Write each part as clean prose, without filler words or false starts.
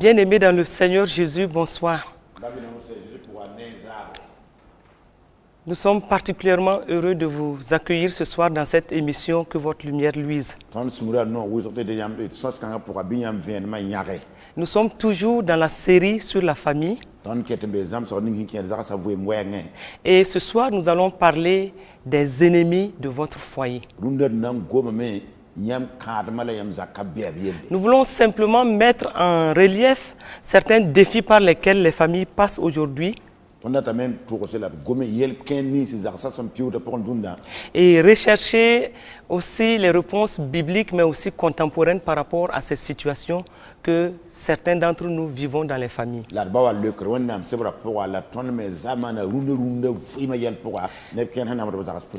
Bien-aimés dans le Seigneur Jésus, bonsoir. Nous sommes particulièrement heureux de vous accueillir ce soir dans cette émission Que votre lumière luise. Nous sommes toujours dans la série sur la famille. Et ce soir, nous allons parler des ennemis de votre foyer. Nous voulons simplement mettre en relief certains défis par lesquels les familles passent aujourd'hui. Et rechercher aussi les réponses bibliques, mais aussi contemporaines par rapport à ces situations que certains d'entre nous vivons dans les familles.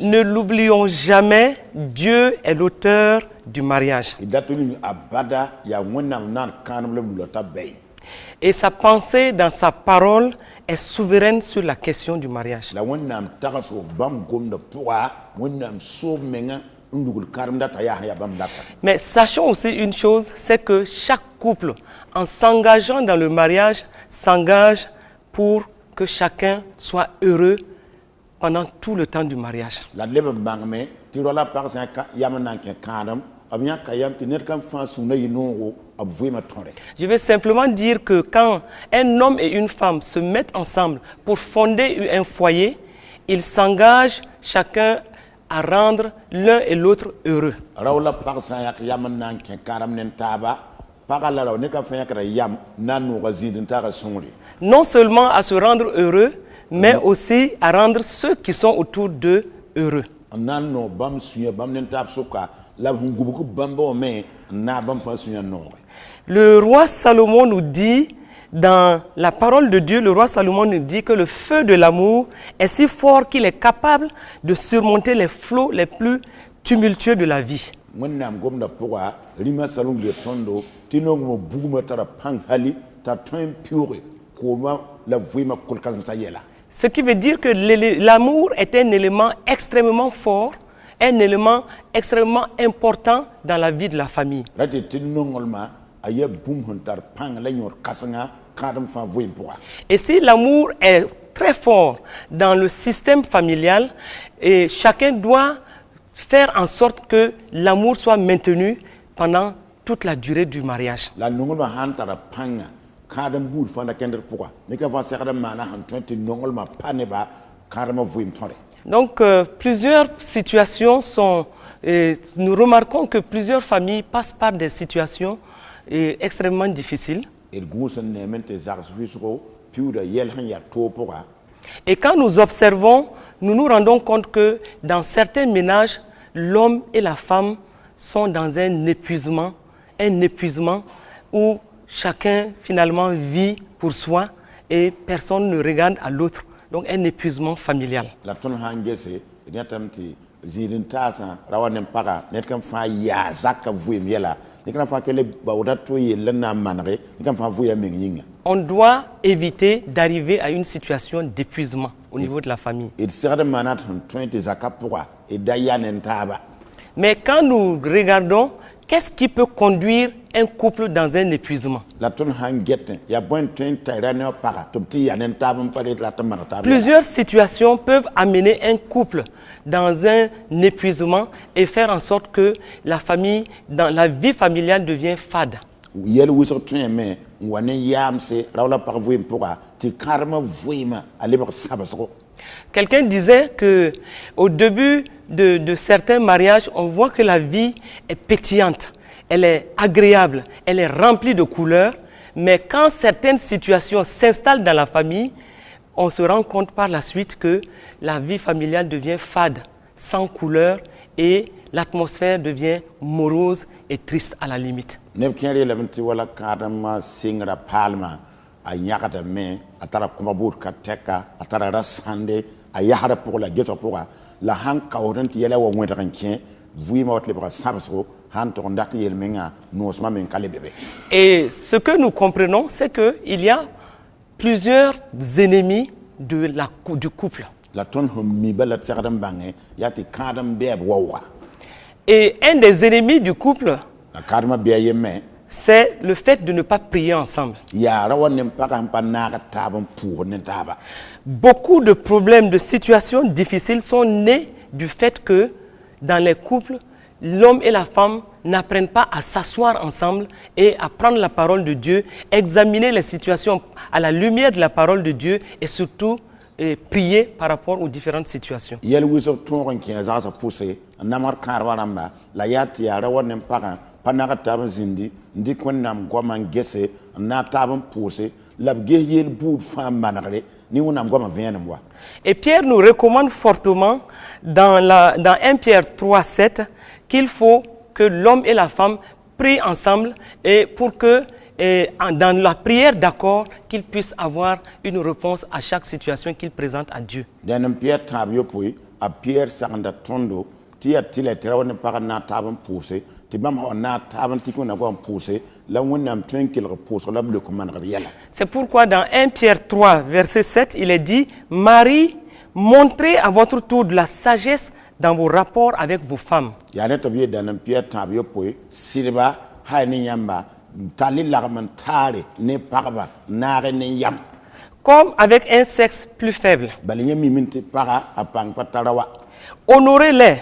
Ne l'oublions jamais, Dieu est l'auteur du mariage. Et sa pensée dans sa parole est souveraine sur la question du mariage. Mais sachons aussi une chose, c'est que chaque couple, en s'engageant dans le mariage, s'engage pour que chacun soit heureux pendant tout le temps du mariage. Je vais simplement dire que quand un homme et une femme se mettent ensemble pour fonder un foyer, ils s'engagent chacun à rendre l'un et l'autre heureux. Non seulement à se rendre heureux, mais aussi à rendre ceux qui sont autour d'eux heureux. Le roi Salomon nous dit, dans la parole de Dieu, le roi Salomon nous dit que le feu de l'amour est si fort qu'il est capable de surmonter les flots les plus tumultueux de la vie. Ce qui veut dire que l'amour est un élément extrêmement fort, un élément extrêmement important dans la vie de la famille. Et si l'amour est très fort dans le système familial, et chacun doit faire en sorte que l'amour soit maintenu pendant toute la durée du mariage. Donc, plusieurs situations sont... nous remarquons que plusieurs familles passent par des situations extrêmement difficiles. Et quand nous observons, nous nous rendons compte que dans certains ménages, l'homme et la femme sont dans un épuisement où chacun finalement vit pour soi et personne ne regarde à l'autre. Donc un épuisement familial. On doit éviter d'arriver à une situation d'épuisement au niveau de la famille. Mais quand nous regardons, qu'est-ce qui peut conduire un couple dans un épuisement? Plusieurs situations peuvent amener un couple dans un épuisement et faire en sorte que la famille, dans la vie familiale, devient fade. Quelqu'un disait qu'au début de certains mariages, on voit que la vie est pétillante, elle est agréable, elle est remplie de couleurs, mais quand certaines situations s'installent dans la famille, on se rend compte par la suite que la vie familiale devient fade, sans couleur, et l'atmosphère devient morose et triste à la limite. Et ce que nous comprenons, c'est qu'il y a plusieurs ennemis du couple. Et un des ennemis du couple c'est le fait de ne pas prier ensemble. Beaucoup de problèmes, de situations difficiles sont nés du fait que dans les couples, l'homme et la femme n'apprennent pas à s'asseoir ensemble et à prendre la parole de Dieu, examiner les situations à la lumière de la parole de Dieu et surtout prier par rapport aux différentes situations. Et Pierre nous recommande fortement dans 1 Pierre 3,7 qu'il faut que l'homme et la femme prient ensemble et pour que dans la prière d'accord qu'ils puissent avoir une réponse à chaque situation qu'ils présentent à Dieu. C'est pourquoi dans 1 Pierre 3, verset 7, il est dit « Marie, montrez à votre tour de la sagesse dans vos rapports avec vos femmes. » Comme avec un sexe plus faible. Honorez-les,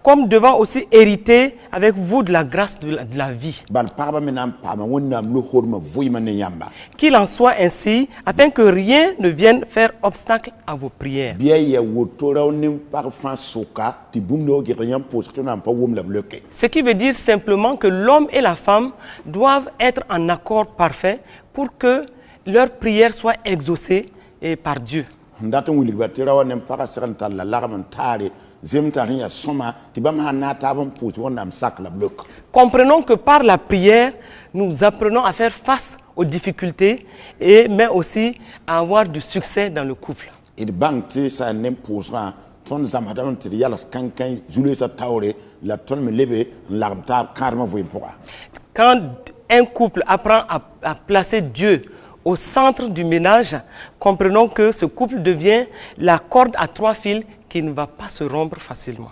comme devant aussi hériter avec vous de la grâce de la vie. Qu'il en soit ainsi, afin que rien ne vienne faire obstacle à vos prières. Ce qui veut dire simplement que l'homme et la femme doivent être en accord parfait pour que leur prière soit exaucée par Dieu. Comprenons que par la prière, nous apprenons à faire face aux difficultés, mais aussi à avoir du succès dans le couple. Quand un couple apprend à placer Dieu au centre du ménage, comprenons que ce couple devient la corde à 3 fils qui ne va pas se rompre facilement.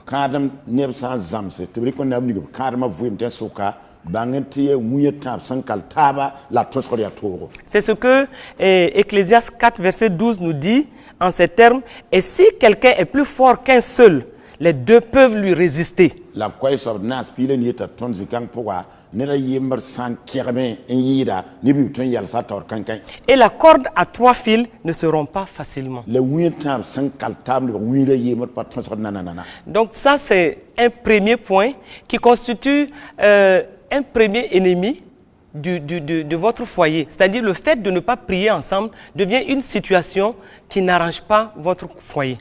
C'est ce que Ecclésiaste 4, verset 12 nous dit en ces termes. Et si quelqu'un est plus fort qu'un seul, les deux peuvent lui résister. Et la corde à 3 fils ne se rompt pas facilement. Donc ça, c'est un premier point qui constitue un premier ennemi de votre foyer. C'est-à-dire le fait de ne pas prier ensemble devient une situation qui n'arrange pas votre foyer.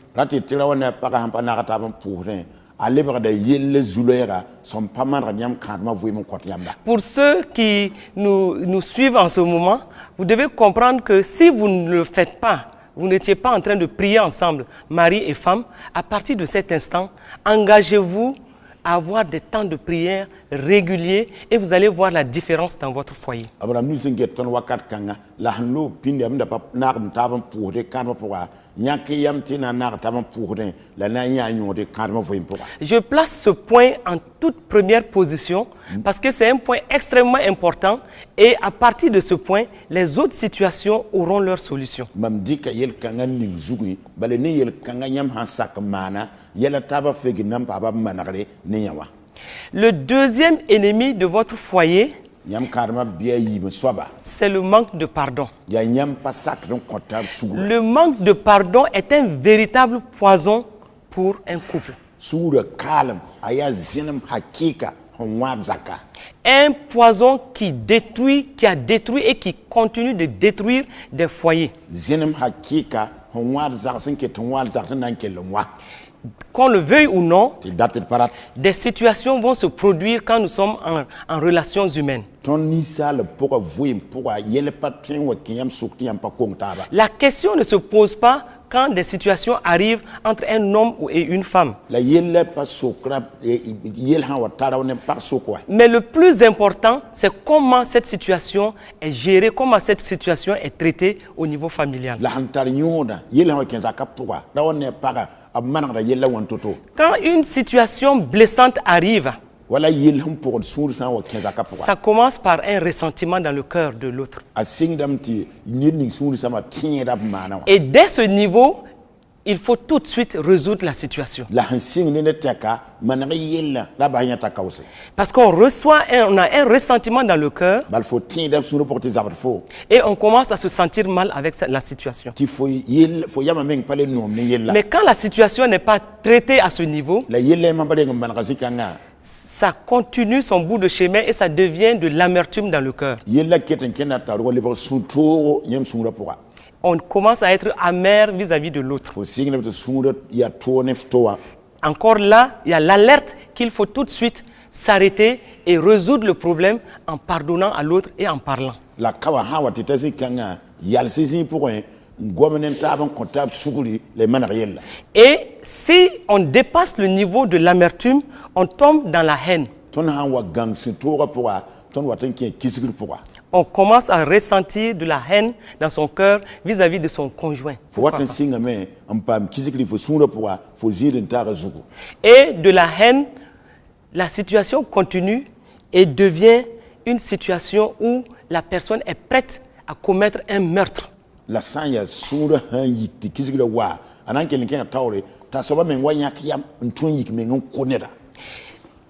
Pour ceux qui nous suivent en ce moment, vous devez comprendre que si vous ne le faites pas, vous n'étiez pas en train de prier ensemble, mari et femme, à partir de cet instant, engagez-vous à avoir des temps de prière réguliers et vous allez voir la différence dans votre foyer. Je place ce point en toute première position parce que c'est un point extrêmement important et à partir de ce point, les autres situations auront leur solution. Le deuxième ennemi de votre foyer, c'est le manque de pardon. Le manque de pardon est un véritable poison pour un couple. Un poison qui a détruit et qui continue de détruire des foyers. Qu'on le veuille ou non, des situations vont se produire quand nous sommes en relations humaines. La question ne se pose pas quand des situations arrivent entre un homme et une femme. Mais le plus important, c'est comment cette situation est gérée, comment cette situation est traitée au niveau familial. Quand une situation blessante arrive, wala yel hum pour sour san wa kenza pour Ça commence par un ressentiment dans le cœur de l'autre. a singdam ti ning sour sama tienda mana Et dès ce niveau, il faut tout de suite résoudre la situation. la hansing ne teka manari yella la ba nya takawse Parce qu'on on a un ressentiment dans le cœur bal fo tienda sour pour tes abat fo et on commence à se sentir mal avec la situation. ti fo yel fo yama meng pale nom ne yella Mais quand la situation n'est pas traitée à ce niveau, la yella ma bale ngam ngazika nga ça continue son bout de chemin et ça devient de l'amertume dans le cœur. yella keten kenata wala ba suto yem sour pour On commence à être amer vis-à-vis de l'autre. fo singdam to sour ya to neftoa Encore là, il y a l'alerte qu'il faut tout de suite s'arrêter et résoudre le problème en pardonnant à l'autre et en parlant. la kawa hawa titasi kanga yal sisi pour un gouvernement taban comptable suguri les manariel Et si on dépasse le niveau de l'amertume, on tombe dans la haine. ton hawa gang sintora pour ton watan qui kisigir pour On commence à ressentir de la haine dans son cœur vis-à-vis de son conjoint. fo watan singa me am pam kisigir fo sura pour fo zirin tara zugu Et de la haine, la situation continue et devient une situation où la personne est prête à commettre un meurtre. la sanya sura han yiti kisigir wa anan kelin ken tawre ta soba men wanya kiyam ntun yik men koneda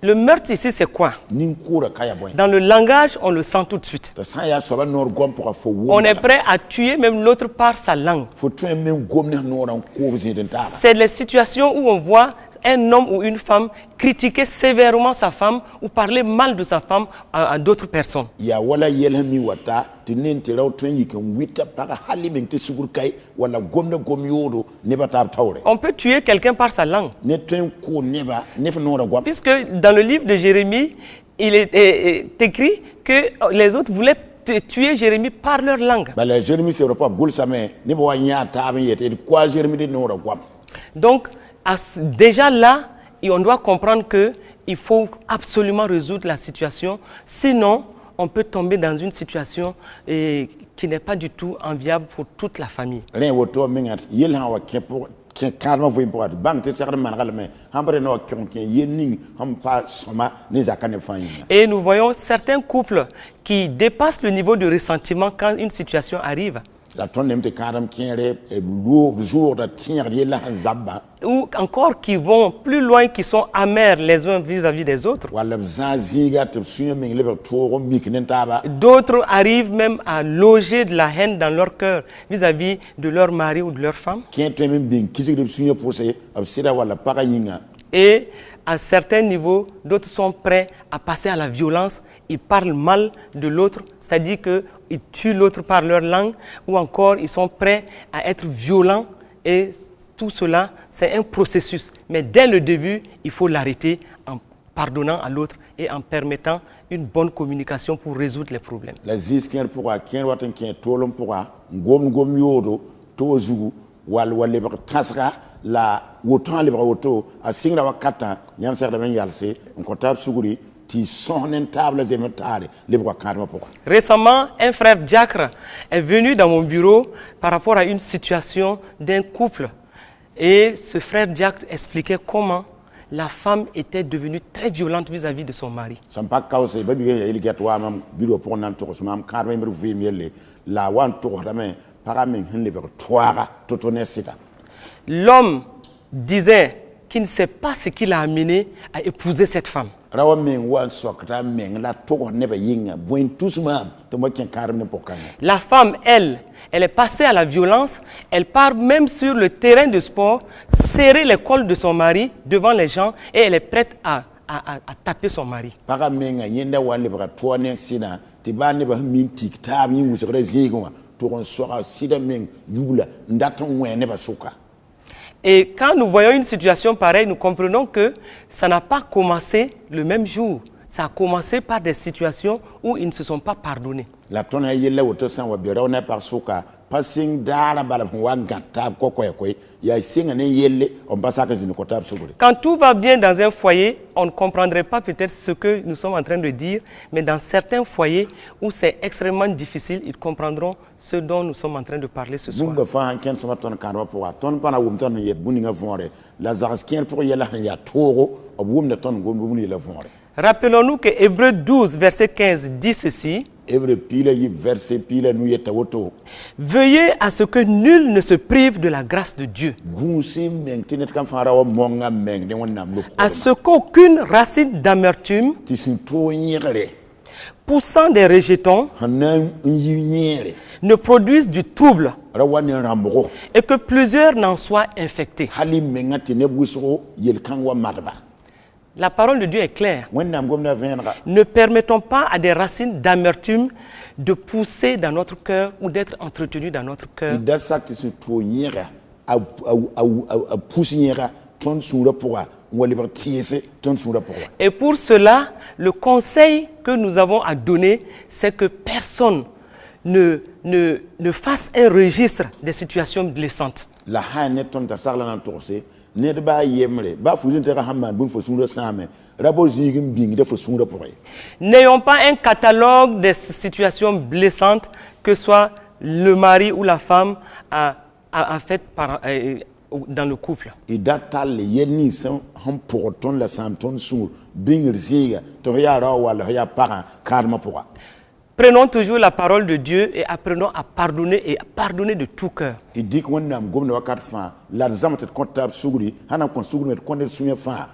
Le meurtre ici, c'est quoi? nin kura kaya boy Dans le langage, on le sent tout de suite. ta sanya soba nor gom pour fo wo On est prêt à tuer même l'autre par sa langue. fo tun men gom ne nor an ko zirin tara C'est les situations où on voit un homme ou une femme critiquer sévèrement sa femme ou parler mal de sa femme à d'autres personnes. ya wala yelhami wata tinin tiraw tun yikan wita para halimin te sugur kai wala gomna gom yodo ne bata tawre On peut tuer quelqu'un par sa langue. ne tun ko neba ne fa nora gom Puisque dans le livre de Jérémie, il est écrit que les autres voulaient tuer Jérémie par leur langue. bala jeremi se repa gol same ne bo wanya ta ben yete quoi jeremi de nora gom Donc, déjà là, on doit comprendre qu'il faut absolument résoudre la situation. Sinon, on peut tomber dans une situation qui n'est pas du tout enviable pour toute la famille. ren woto mengat yel ha wa ke pour ke karma vo import bang te sakre man galme hambre no kon ke yening ham pa soma ne zakane fanyina Et nous voyons certains couples qui dépassent le niveau de ressentiment quand une situation arrive. la ton nemte karam kere e lo jour da tier yela zabba Ou encore qui vont plus loin, qui sont amers les uns vis-à-vis des autres. wala zaziga te sunya men lebe toro miknen taba D'autres arrivent même à loger de la haine dans leur cœur vis-à-vis de leur mari ou de leur femme. kento men bin kisigre sunya posé ab sida wala para yinga Et à certains niveaux, d'autres sont prêts à passer à la violence. Ils parlent mal de l'autre, c'est-à-dire qu'ils tuent l'autre par leur langue, ou encore ils sont prêts à être violents. Et tout cela, c'est un processus. Mais dès le début, il faut l'arrêter en pardonnant à l'autre et en permettant une bonne communication pour résoudre les problèmes. la zis ken pour ken waten ken tolom pour gom yodo to zugu wal lebe tasra la wotan lebe woto a singra wakata yam ser da men yalse on ko tab suguri ti sonen table zemetare lebe ko karma pour Récemment, un frère diacre est venu dans mon bureau par rapport à une situation d'un couple. Et ce frère diacre expliquait comment la femme était devenue très violente vis-à-vis de son mari. sampa kawse babi ya il get wa mam biro pour nan to so mam karma mer vi mele la wan to dame para men hin lebe toara totone sita L'homme disait qu'il ne sait pas ce qui l'a amené à épouser cette femme. rawa men wan sokta men la to ne ba yinga boin tusma to mo ken karma ne pokanya La femme, elle est passée à la violence. Elle part même sur le terrain de sport, serrer les cols de son mari devant les gens et elle est prête à taper son mari. para menga yenda wale baka toane sina tibane ba min tiktab ni musere zigo to kon sora sida men yula ndaton wene ba suka Et quand nous voyons une situation pareille, nous comprenons que ça n'a pas commencé le même jour. Ça a commencé par des situations où ils ne se sont pas pardonnés. la tona yella woto san wa bira ona par suka passing dara bala wan gatab ko ya singa ne yelle on passa que ni kotab suguri Quand tout va bien dans un foyer, on ne comprendrait pas peut-être ce que nous sommes en train de dire, mais dans certains foyers où c'est extrêmement difficile, ils comprendront ce dont nous sommes en train de parler ce soir. bunga fa han ken sama ton karwa pour ton pana wum ton yet buninga vonre la zaras ken pour yella ya toro obum ne ton gom bumuni la vonre Rappelons-nous que Hébreux 12, verset 15 dit ceci. Hébreux pile yi verset pile nu yeta woto. Veuillez à ce que nul ne se prive de la grâce de Dieu. Gunsi meng tinet kam fara wa monga meng de wonnam lu. À ce qu'aucune racine d'amertume Ti sin to nyere. poussant des rejetons Hanan yi nyere. ne produise du trouble Rawani ramro. et que plusieurs n'en soient infectés. Hali menga tine busro yel kangwa marba. La parole de Dieu est claire. Wonnam gomna venra. Ne permettons pas à des racines d'amertume de pousser dans notre cœur ou d'être entretenues dans notre cœur. Ida sakti sin to nyere. A pousse nyere ton sura pourra. Et pour cela, le conseil que nous avons à donner, c'est que personne ne fasse un registre des situations blessantes. La haine ton ta sarla nan torse ne de ba yemre ba fu zinte ka hamman bun fo sunra same rabo zigim bing de fo sunra pour. N'ayons pas un catalogue des situations blessantes que soit le mari ou la femme a fait dans le couple. Et datal yenni san ham pour ton la sam ton sur bing ziga to ya ra wala ya parent karma pour. Prenons toujours la parole de Dieu et apprenons à pardonner de tout cœur. Il dit qu'on a gomna wakat fa la zamat comptable sugri hana kon sugri kon sunya fa.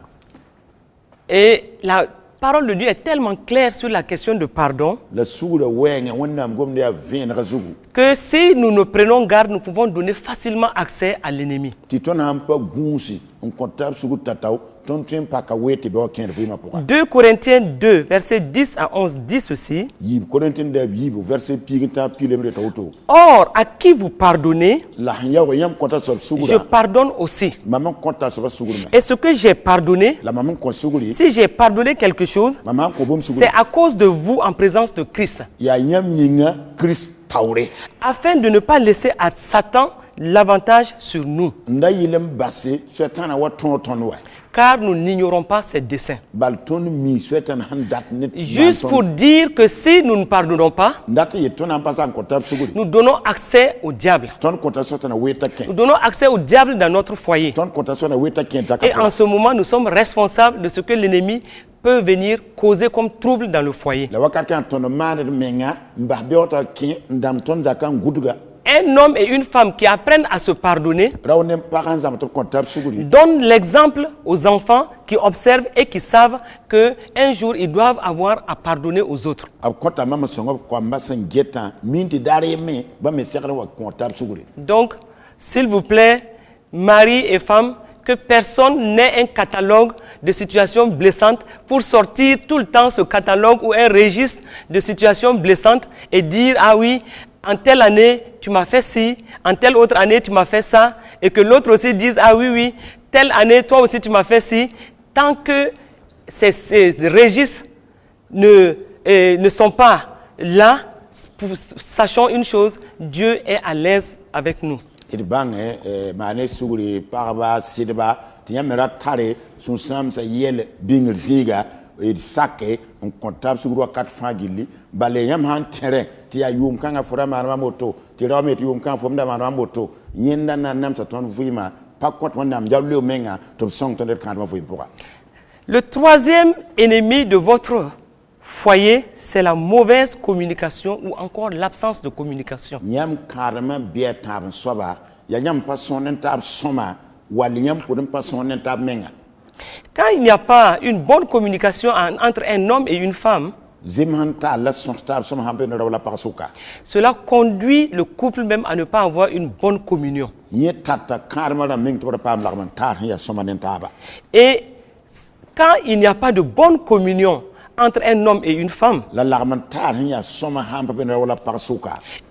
Et la parole de Dieu est tellement claire sur la question de pardon la sugre wenga wonnam gomna vien razugu que si nous ne prenons garde, nous pouvons donner facilement accès à l'ennemi. Ti ton ham pa gunsi on comptable sugu tataw ton tien pa ka weti be ken vima pour. 2 Corinthiens 2 versets 10 à 11 dit ceci. Yib Corinthiens de yib verset piginta pilemre tawto. Or, à qui vous pardonnez, La yaw yam comptable sur sugura. je pardonne aussi. Maman comptable sur sugura. Et ce que j'ai pardonné, La maman kon suguri. si j'ai pardonné quelque chose, Maman ko bom suguri. c'est à cause de vous en présence de Christ, Ya yam yinga Christ tawre. afin de ne pas laisser à Satan l'avantage sur nous, Nda yilem basse setan wa ton wa. car nous n'ignorons pas ses desseins. Bal ton mi setan handat net. Juste pour dire que si nous ne pardonnons pas, ndate ye ton am pasan comptable suguri. nous donnons accès au diable. Ton comptable setan weta ken. Nous donnons accès au diable dans notre foyer. Ton comptable setan weta ken Et zakata. en ce moment, nous sommes responsables de ce que l'ennemi peut venir causer comme trouble dans le foyer. La wakat kan ton mane menga mba beota ken ndam ton zakan guduga. Un homme et une femme qui apprennent à se pardonner Rawnem parents zam to comptable suguri. donnent l'exemple aux enfants qui observent et qui savent qu'un jour, ils doivent avoir à pardonner aux autres. A kota mama songo ko ambasan getan minti dare me ba me sekra wa comptable suguri. Donc, s'il vous plaît, mari et femme, que personne n'ait un catalogue de situations blessantes pour sortir tout le temps ce catalogue ou un registre de situations blessantes et dire « Ah oui, en telle année, tu m'as fait ci, en telle autre année, tu m'as fait ça. » Et que l'autre aussi dise « Ah oui, oui, telle année, toi aussi, tu m'as fait ci. » Tant que ces registres ne sont pas là, sachons une chose, Dieu est à l'aise avec nous. Il bang mané suguri parba sidba tiamera tare sun sam sa yel bingel ziga et sake on comptable suguro 4 francs gilli balé yam han terrain ti ayum kanga fora marma moto ti ramet yum kan fomda marma moto yenda na nam sa ton vuima pas compte on nam jawle menga to song ton kan ma vuim pourquoi. Le troisième ennemi de votre foyer, c'est la mauvaise communication ou encore l'absence de communication. Yam karma bien tab soba ya yam pas son tab soma wal yam pour pas son tab menga. Quand il n'y a pas une bonne communication entre un homme et une femme, cela conduit le couple même à ne pas avoir une bonne communion. Et quand il n'y a pas de bonne communion entre un homme et une femme,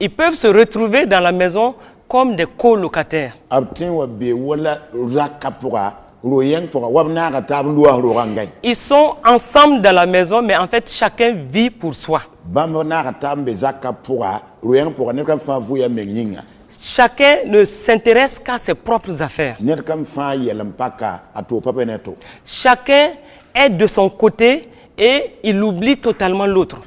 ils peuvent se retrouver dans la maison comme des colocataires. Ils sont ensemble dans la maison, mais en fait, chacun vit pour soi. Chacun ne s'intéresse qu'à ses propres affaires. Chacun est de son côté et il oublie totalement l'autre.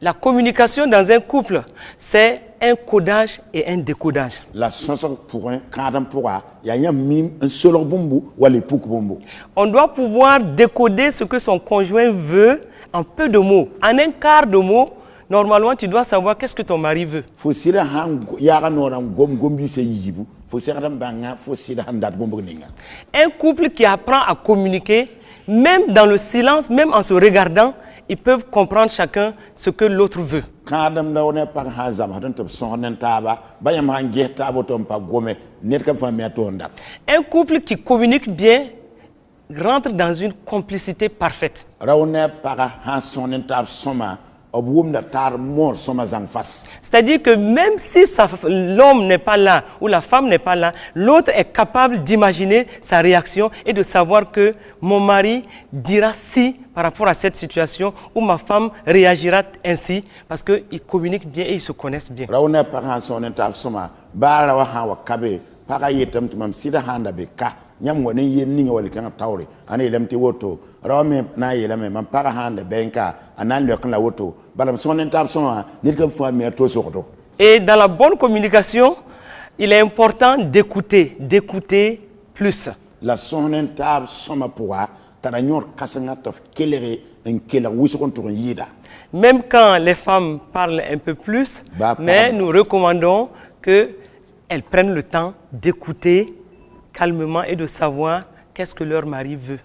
La communication dans un couple, c'est un codage et un décodage. La chanson pour un cadre pour il y a un seul bombo ou les pouc bombo. On doit pouvoir décoder ce que son conjoint veut en peu de mots. En un quart de mots, normalement, tu dois savoir qu'est-ce que ton mari veut. Faut si la hang yara noram gom gombi se yibu. Faut si la banga, faut si la handat bombo ninga. Un couple qui apprend à communiquer, même dans le silence, même en se regardant, ils peuvent comprendre chacun ce que l'autre veut. Kadam da one par hazam hadan to sonen taba bayam hange tabo tom pa gome net ka fami atonda. Un couple qui communique bien rentre dans une complicité parfaite. Rawne par ha sonen tab soma obum da tar mor soma zang fas. C'est-à-dire que même si l'homme n'est pas là ou la femme n'est pas là, l'autre est capable d'imaginer sa réaction et de savoir que mon mari dira si par rapport à cette situation ou ma femme réagira ainsi parce qu'ils communiquent bien et ils se connaissent bien. Rawne par ha sonen tab soma ba rawa ha wa kabe para yetam tumam sida handa be ka nyam woni yen ninga wali kan tawre ane lemti woto rawme na yelame man para handa benka anan le kan la woto balam sonen tab soma nit kam fami to sokoto. Et dans la bonne communication, il est important d'écouter plus. La sonen tab soma pourra tananyor kasanga tof kelere en kela wisokon to yida. Même quand les femmes parlent un peu plus, mais nous recommandons qu'elles prennent le temps d'écouter calmement et de savoir qu'est-ce que leur mari veut.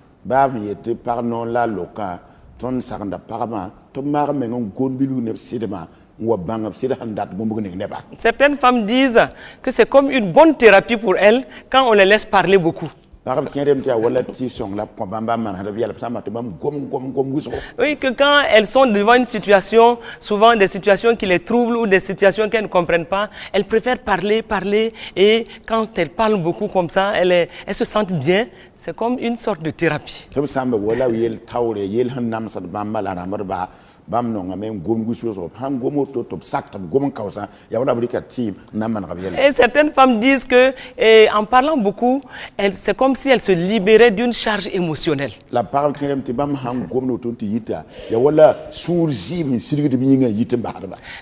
Certaines femmes disent que c'est comme une bonne thérapie pour elles quand on les laisse parler beaucoup. Oui, que quand elles sont devant une situation, souvent des situations qui les troublent ou des situations qu'elles ne comprennent pas, elles préfèrent parler et quand elles parlent beaucoup comme ça, elles se sentent bien. C'est comme une sorte de thérapie. Et certaines femmes disent que en parlant beaucoup, c'est comme si elles se libéraient d'une charge émotionnelle.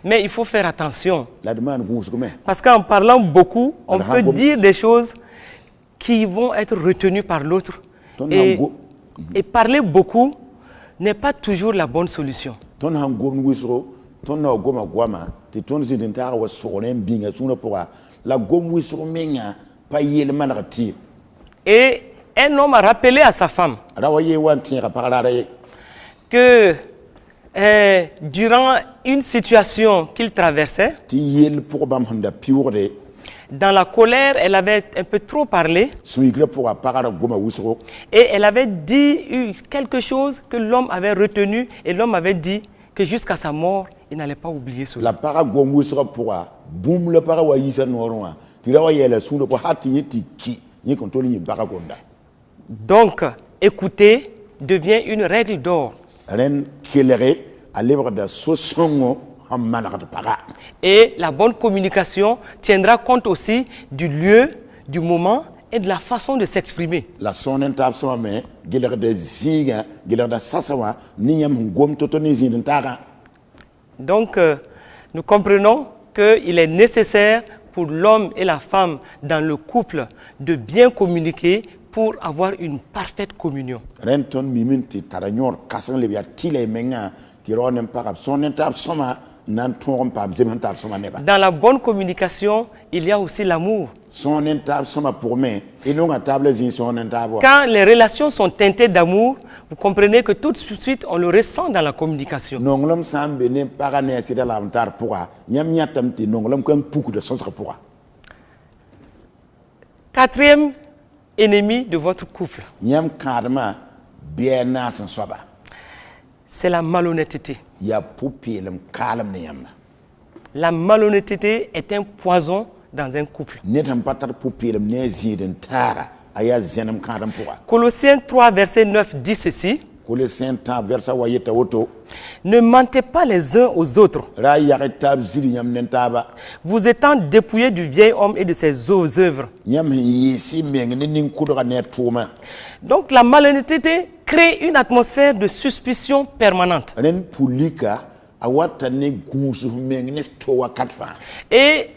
Mais il faut faire attention. Parce qu'en parlant beaucoup, on peut dire des choses qui vont être retenues par l'autre. Et parler beaucoup n'est pas toujours la bonne solution. Et un homme a rappelé à sa femme que durant une situation qu'il traversait, dans la colère, elle avait un peu trop parlé et elle avait dit quelque chose que l'homme avait retenu et l'homme avait dit que jusqu'à sa mort, il n'allait pas oublier cela. Donc, écouter devient une règle d'or. Et la bonne communication tiendra compte aussi du lieu, du moment et de la façon de s'exprimer. Donc, nous comprenons qu'il est nécessaire pour l'homme et la femme dans le couple de bien communiquer pour avoir une parfaite communion. Dans la bonne communication, il y a aussi l'amour. Quand les relations sont teintées d'amour, vous comprenez que tout de suite, on le ressent dans la communication. Quatrième ennemi de votre couple, c'est la malhonnêteté. La malhonnêteté est un poison dans un couple. Colossiens 3, verset 9 dit ceci. Ne mentez pas les uns aux autres, vous étant dépouillés du vieil homme et de ses œuvres. Donc la malhonnêteté crée une atmosphère de suspicion permanente. awata ne gusu mengne to wakatfa. Et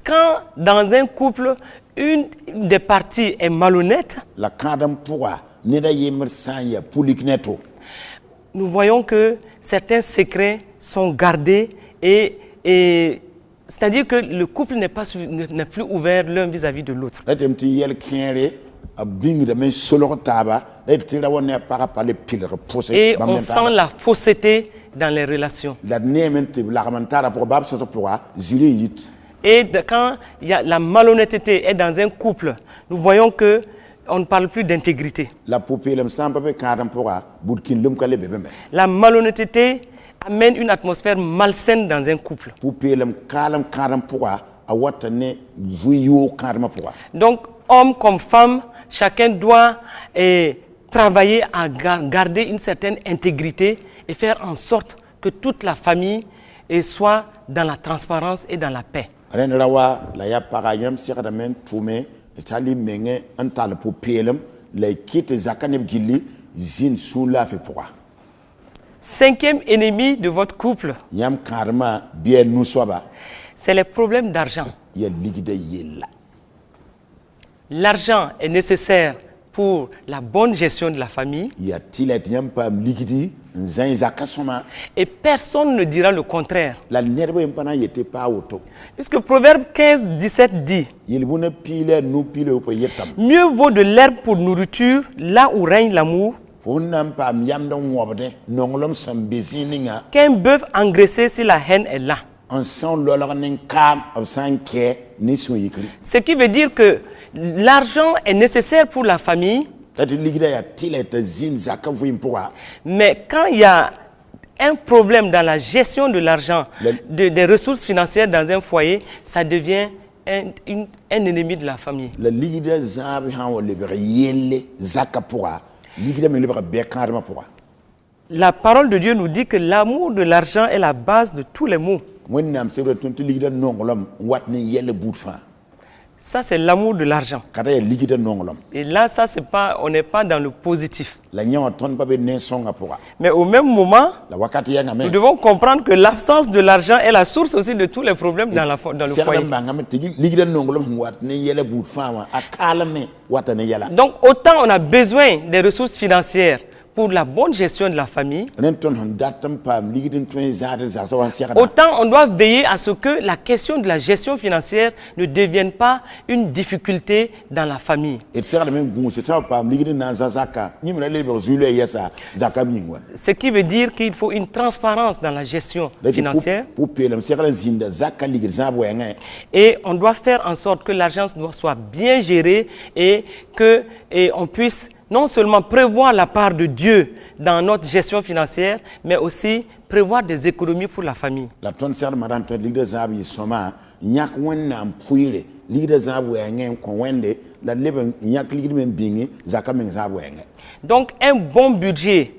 quand dans un couple, une des parties est malhonnête, La kadam pourra ne da yemer sanya pulikneto. nous voyons que certains secrets sont gardés et c'est-à-dire que le couple n'est plus ouvert l'un vis-à-vis de l'autre. Latem ti yel kere a bing de men solo taba et tira wona para le pilre posé. Et on sent la fausseté dans les relations. La nemente la ramantara pour bab so pourra ziri yit. Et quand il y a la malhonnêteté est dans un couple, nous voyons que on ne parle plus d'intégrité. La poupée lem sampa be kadam pourra budkin lum kale bebe me. La malhonnêteté amène une atmosphère malsaine dans un couple. Poupée lem kalam kadam pourra awata ne vuyo kadam pourra. Donc, homme comme femme, chacun doit travailler à garder une certaine intégrité et faire en sorte que toute la famille soit dans la transparence et dans la paix. Ren rawa la ya parayam siradamen tume etali menge antal poupée lem les kit zakaneb gilli zin soula fait pourra. Cinquième ennemi de votre couple, Yam karma bien nous soba. c'est les problèmes d'argent. Ya ligide yella. L'argent est nécessaire pour la bonne gestion de la famille Ya tilet yam pam ligidi nzan zakasoma. et personne ne dira le contraire. La nerve impana yete pa auto. Puisque Proverbe 15, 17 dit Yelbuna pile nous pile au yetam. mieux vaut de l'herbe pour nourriture là où règne l'amour Fonam pam yam don wobde nongolom sam besininga. qu'un bœuf engraissé si la haine est là. On sent l'olornen kam of sanke ni soyikli. Ce qui veut dire que l'argent est nécessaire pour la famille, Tati ligida ya tilet zin zakavu impua. mais quand il y a un problème dans la gestion de l'argent, des ressources financières dans un foyer, ça devient un ennemi de la famille. La ligida zabi han wo lebere yelle zakapua. Ligida me lebere bekarma pour. La parole de Dieu nous dit que l'amour de l'argent est la base de tous les maux. Wennam sebe tonti ligida nongolom watni yelle boutfa. Ça, c'est l'amour de l'argent. Kada ya ligida nongolom. Et là, ça, on n'est pas dans le positif. La nyon ton pabe nensonga pour. Mais au même moment, La wakati yanga me. nous devons comprendre que l'absence de l'argent est la source aussi de tous les problèmes dans le foyer. Ligida nongolom watni yelle boutfa wa akala me watane yalla. Donc, autant on a besoin des ressources financières pour la bonne gestion de la famille, autant on doit veiller à ce que la question de la gestion financière ne devienne pas une difficulté dans la famille. Ce qui veut dire qu'il faut une transparence dans la gestion financière et on doit faire en sorte que l'argent soit bien géré et qu'on puisse non seulement prévoir la part de Dieu dans notre gestion financière, mais aussi prévoir des économies pour la famille. La tonne madame leader zabi soma nyak wonnam puire leader zabu engen konwende la leben nyak leader men bingi zakamen zabu engen. Donc un bon budget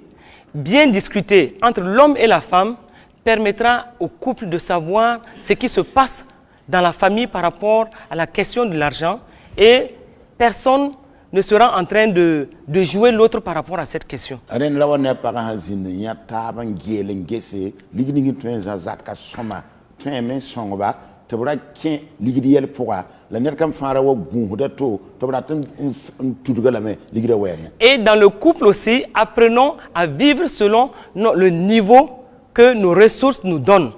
bien discuté entre l'homme et la femme permettra au couple de savoir ce qui se passe dans la famille par rapport à la question de l'argent et personne ne sera en train de jouer l'autre par rapport à cette question. Et dans le couple aussi, apprenons à vivre selon le niveau que nos ressources nous donnent.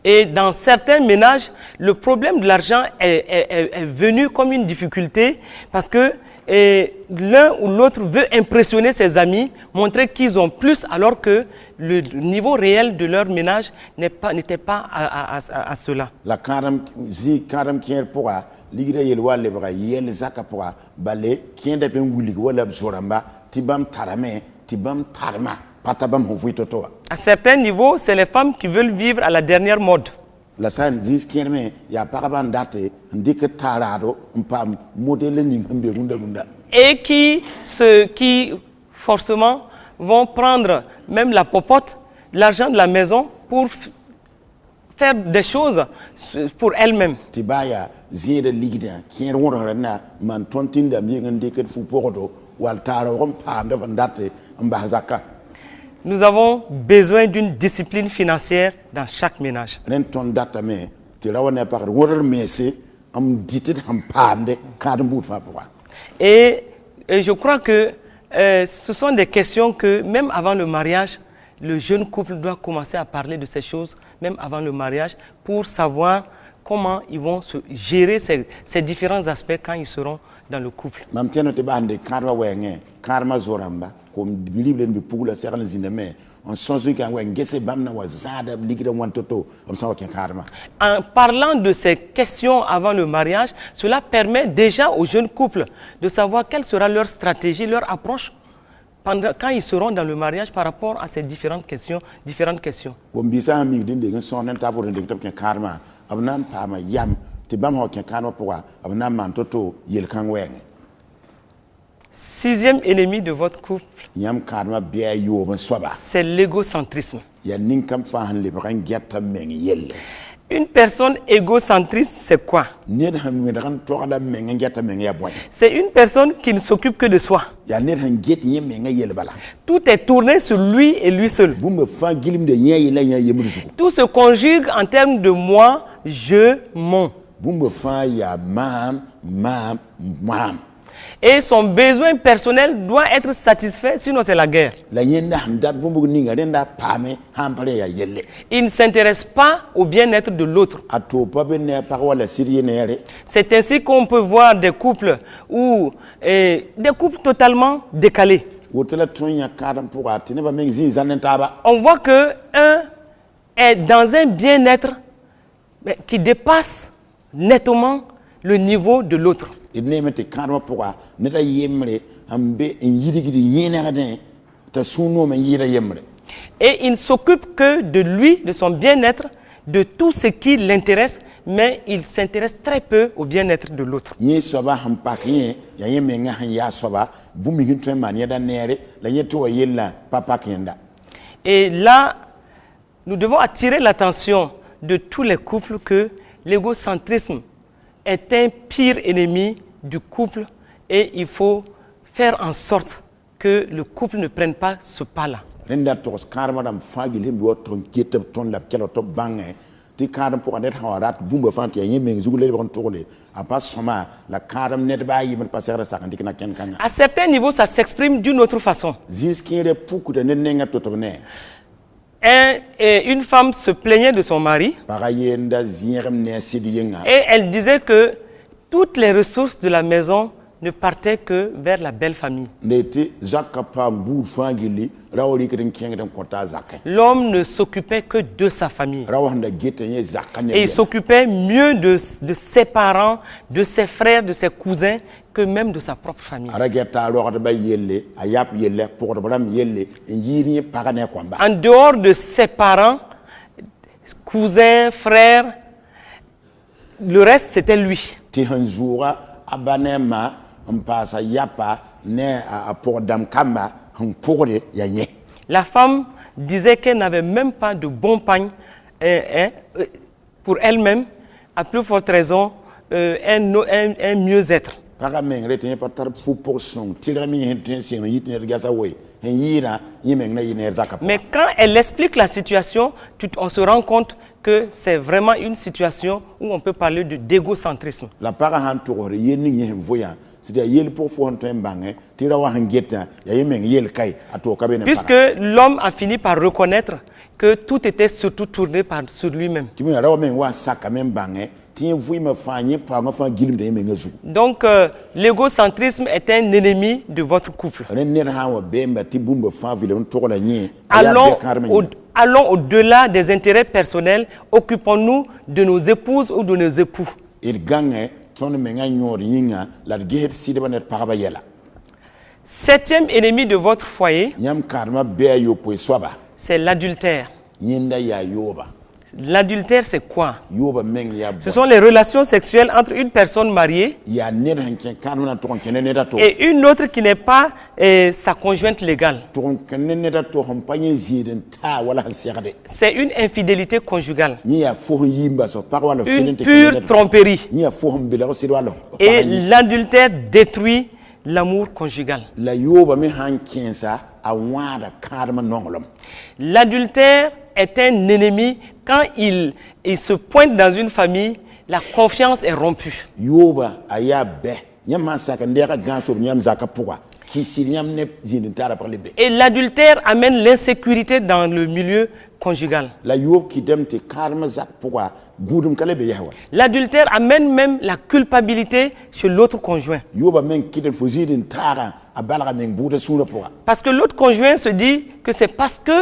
Et dans certains ménages, le problème de l'argent est venu comme une difficulté parce que l'un ou l'autre veut impressionner ses amis, montrer qu'ils ont plus alors que le niveau réel de leur ménage n'était pas à cela. La karam qui est pour l'igre yelwa lebra yel zaka pour balé qui est de ben wulig wala zoramba tibam tarame tibam tarma. À certains niveaux, c'est les femmes qui veulent vivre à la dernière mode. Et qui forcément vont prendre même la popote, l'argent de la maison pour faire des choses pour elles-mêmes. wal taro rom paamde van date mba zakka Nous avons besoin d'une discipline financière dans chaque ménage. ren ton data me ti rawane par woral mesi am ditit ham paamde kadum bout fa pourquoi Et je crois que ce sont des questions que même avant le mariage, le jeune couple doit commencer à parler de ces choses, même avant le mariage, pour savoir comment ils vont se gérer ces différents aspects quand ils seront dans le couple. mam teno te bande karma wenge karma zoramba comme bible bi pugula seral zineme on sonzu kan wen gese bamna wa zada ligida wantoto am sawa ken karma En parlant de ces questions avant le mariage, cela permet déjà aux jeunes couples de savoir quelle sera leur stratégie, leur approche quand ils seront dans le mariage par rapport à ces différentes questions. comme bisa mi dinde ngi sonen ta pour ndek ken karma abnam pama yam te bam ho ken karma pourquoi abnam mantoto yel kan wenge Sixième ennemi de votre couple, yam karma biya yoban soba c'est l'égocentrisme. ya ninkam fa han le bran getta mengi yelle Une personne égocentriste, c'est quoi? ned han mi dan to ala mengi getta mengi ya boy C'est une personne qui ne s'occupe que de soi. ya ned han get yem mengi yelle bala Tout est tourné sur lui et lui seul. bumba fa gilim de yen yela yen yemru su Tout se conjugue en termes de moi, je, mon. bumba fa ya mam Et son besoin personnel doit être satisfait, sinon c'est la guerre. la yenda handat bumbu ninga denda pame hampare ya yelle Il ne s'intéresse pas au bien-être de l'autre. ato pabe ne par wala siriye nere C'est ainsi qu'on peut voir des couples totalement décalés. wotela tonya kadam pour atine ba mengi zin zanen taba On voit que un est dans un bien-être qui dépasse nettement le niveau de l'autre. idne mete kadam pour ne da yemre ambe en yidigidi yene gaden ta suno men yira yemre Et il ne s'occupe que de lui, de son bien-être, de tout ce qui l'intéresse, mais il s'intéresse très peu au bien-être de l'autre. yi soba ham pakye ya yemme nga han ya soba bumi hinto man ya da nere la yeto yella papa kenda Et là, nous devons attirer l'attention de tous les couples que l'égocentrisme est un pire ennemi du couple et il faut faire en sorte que le couple ne prenne pas ce pas-là. renda to karma dam fagil himbi woton ketab ton la kelo to bange ti kadam pour net hawarat bumba fanti ya yemme zugule bon tole a pas soma la kadam net ba yimel passer sa kan dikna ken kanya À certains niveaux, ça s'exprime d'une autre façon. ziskire puku de nenga to ne Une femme se plaignait de son mari parayenda zierem ne sidi yenga et elle disait que toutes les ressources de la maison ne partaient que vers la belle famille. neti zakka pa bur fangili rawli keden kengden kota zakke L'homme ne s'occupait que de sa famille. rawanda geten ye zakane Et il s'occupait mieux de ses parents, de ses frères, de ses cousins, que même de sa propre famille. arageta lo ba yelle ayap yelle pour bram yelle yiri pagane komba En dehors de ses parents, cousins, frères, le reste c'était lui. ti hanzura abanema mpasa yapa ne a pour dam kamba han pour ya ye La femme disait qu'elle n'avait même pas de bon pagne pour elle-même, à plus forte raison, un mieux-être. paga men rete pa tar fu portion tirami henten sen yitne gasa way hen yira yimeng na yiner zakap Mais quand elle explique la situation, on se rend compte que c'est vraiment une situation où on peut parler d'égocentrisme. la paga han togore yenni hen voya c'est-à-dire yel pour fonten bange tira wa han getta ya yimeng yel kay ato kabene Puisque l'homme a fini par reconnaître que tout était surtout tourné sur lui-même. timi rawa men wa saka men bange tien vui me fanye pa nga fa gilim de yimeng zu Donc l'égocentrisme est un ennemi de votre couple. ren ner ha wa bemba ti bumba fa vile on togola nyi Allons au-delà des intérêts personnels, occupons-nous de nos épouses ou de nos époux. il gange ton menga nyor yinga la gehet sideba net paraba yela Septième ennemi de votre foyer, nyam karma be yo po soba c'est l'adultère. yinda ya yoba L'adultère, c'est quoi? yoba meng ya Ce sont les relations sexuelles entre une personne mariée ya ner hanken karma to kenen ne dato et une autre qui n'est pas sa conjointe légale. to kenen ne dato hompanye ziden ta wala han segade C'est une infidélité conjugale, ni ya fo yimba so par wala une pure tromperie. ni ya fo hombila ko sidwalo Et l'adultère détruit l'amour conjugal. la yoba me han kensa a wada karma nongolom L'adultère est un ennemi quand il se pointe dans une famille, la confiance est rompue. yoba aya be nyam man saka ndeka ganso nyam zaka pourquoi qui si nyam ne jinitara par le be Et l'adultère amène l'insécurité dans le milieu conjugal. la yob qui dem te karma zak pourquoi gudum kale be yahwa L'adultère amène même la culpabilité chez l'autre conjoint. yoba men kiden fo jidin tara a balga men buda sura pourquoi Parce que l'autre conjoint se dit que c'est parce que